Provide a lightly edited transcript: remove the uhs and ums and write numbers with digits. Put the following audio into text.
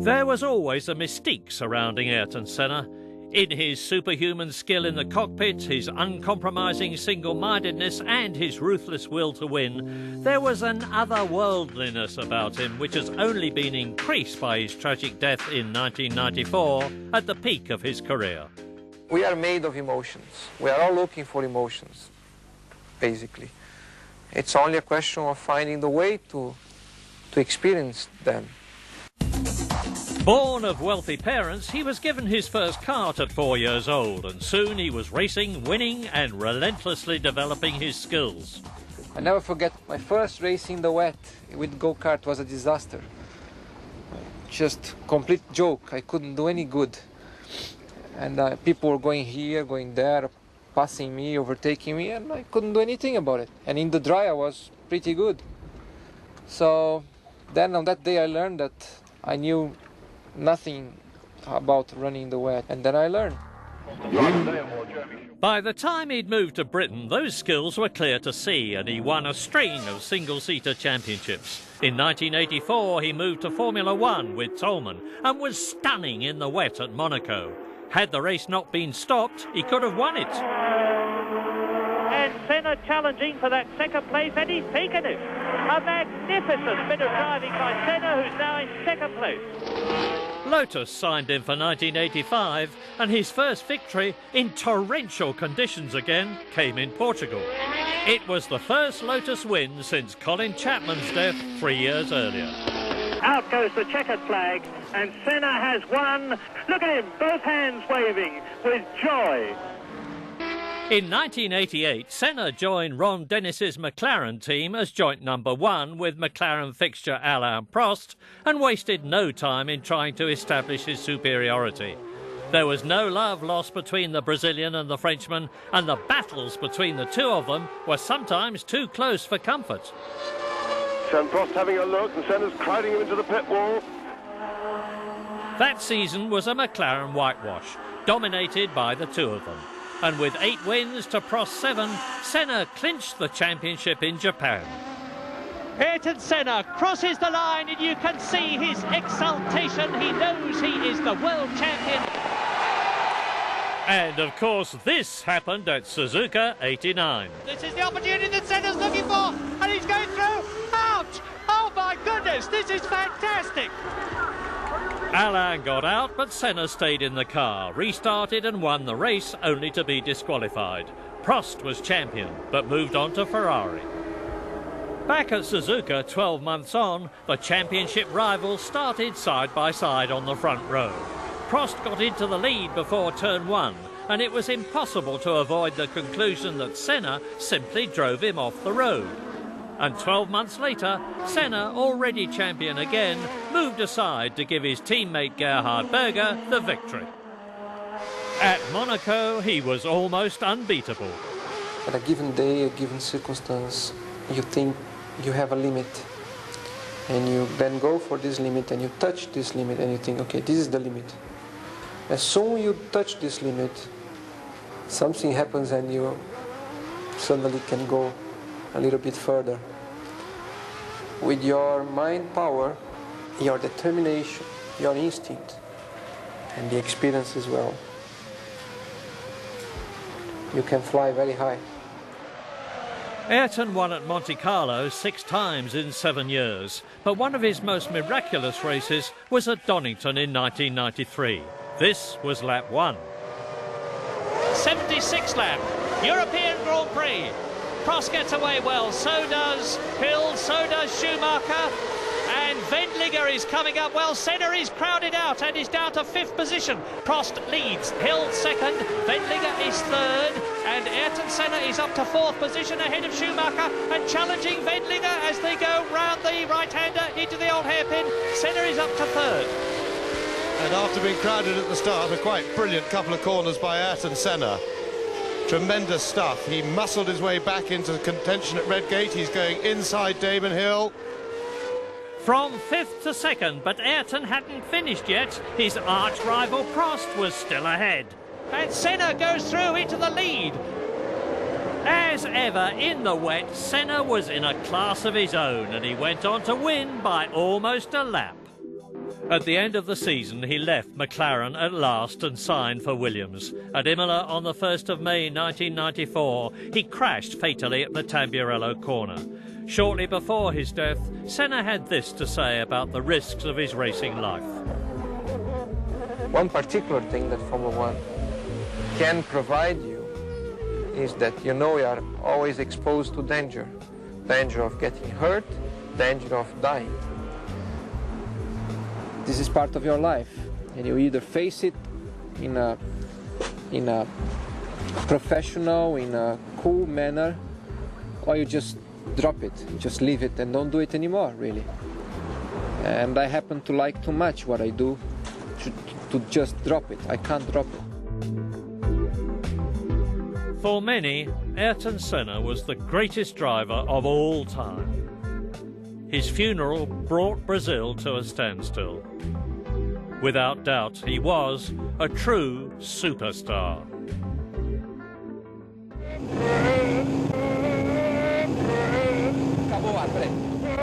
There was always a mystique surrounding Ayrton Senna. In his superhuman skill in the cockpit, his uncompromising single-mindedness and his ruthless will to win, there was an otherworldliness about him which has only been increased by his tragic death in 1994 at the peak of his career. We are made of emotions. We are all looking for emotions, basically. It's only a question of finding the way to experience them. Born of wealthy parents, he was given his first kart at 4 years old, and soon he was racing, winning and relentlessly developing his skills. I never forget my first race in the wet with go-kart was a disaster. Just complete joke. I couldn't do any good. And people were going here, going there, passing me, overtaking me, and I couldn't do anything about it. And in the dry I was pretty good. So then on that day I learned that I knew nothing about running in the wet, and then I learned. By the time he'd moved to Britain, those skills were clear to see, and he won a string of single-seater championships. In 1984, he moved to Formula One with Tolman and was stunning in the wet at Monaco. Had the race not been stopped, he could have won it. And Senna challenging for that second place, and he's taken it. A magnificent bit of driving by Senna, who's now in second place. Lotus signed him for 1985, and his first victory, in torrential conditions again, came in Portugal. It was the first Lotus win since Colin Chapman's death 3 years earlier. Out goes the checkered flag, and Senna has won. Look at him, both hands waving with joy. In 1988, Senna joined Ron Dennis's McLaren team as joint number one with McLaren fixture Alain Prost, and wasted no time in trying to establish his superiority. There was no love lost between the Brazilian and the Frenchman, and the battles between the two of them were sometimes too close for comfort. Prost having a look, and Senna's crowding him into the pit wall. That season was a McLaren whitewash, dominated by the two of them. And with 8 wins to Prost's 7, Senna clinched the championship in Japan. Ayrton Senna crosses the line, and you can see his exultation. He knows he is the world champion. And of course, this happened at Suzuka 89. This is the opportunity that Senna's looking for, and he's going through. Ouch! Oh my goodness, this is fantastic! Alain got out, but Senna stayed in the car, restarted and won the race, only to be disqualified. Prost was champion, but moved on to Ferrari. Back at Suzuka 12 months on, the championship rivals started side by side on the front row. Prost got into the lead before turn 1, and it was impossible to avoid the conclusion that Senna simply drove him off the road. And 12 months later, Senna, already champion again, moved aside to give his teammate Gerhard Berger the victory. At Monaco, he was almost unbeatable. At a given day, a given circumstance, you think you have a limit. And you then go for this limit, and you touch this limit, and you think, okay, this is the limit. As soon as you touch this limit, something happens and you suddenly can go a little bit further. With your mind power, your determination, your instinct, and the experience as well, you can fly very high. Ayrton won at Monte Carlo 6 times in 7 years, but one of his most miraculous races was at Donington in 1993. This was lap 1. 76th lap, European Grand Prix. Prost gets away well, so does Hill, so does Schumacher, and Wendlinger is coming up well. Senna is crowded out and is down to 5th position. Prost leads, Hill 2nd, Wendlinger is 3rd, and Ayrton Senna is up to 4th position ahead of Schumacher and challenging Wendlinger as they go round the right-hander into the old hairpin. Senna is up to 3rd. And after being crowded at the start, a quite brilliant couple of corners by Ayrton Senna. Tremendous stuff. He muscled his way back into contention at Redgate. He's going inside Damon Hill. From 5th to 2nd, but Ayrton hadn't finished yet. His arch-rival Prost was still ahead. And Senna goes through into the lead. As ever in the wet, Senna was in a class of his own, and he went on to win by almost a lap. At the end of the season, he left McLaren at last and signed for Williams. At Imola on the 1st of May 1994, he crashed fatally at the Tamburello corner. Shortly before his death, Senna had this to say about the risks of his racing life. One particular thing that Formula One can provide you is that you know you are always exposed to danger. Danger of getting hurt, danger of dying. This is part of your life, and you either face it in a professional, in a cool manner, or you just drop it, just leave it and don't do it anymore, really. And I happen to like too much what I do to just drop it. I can't drop it. For many, Ayrton Senna was the greatest driver of all time. His funeral brought Brazil to a standstill. Without doubt, he was a true superstar.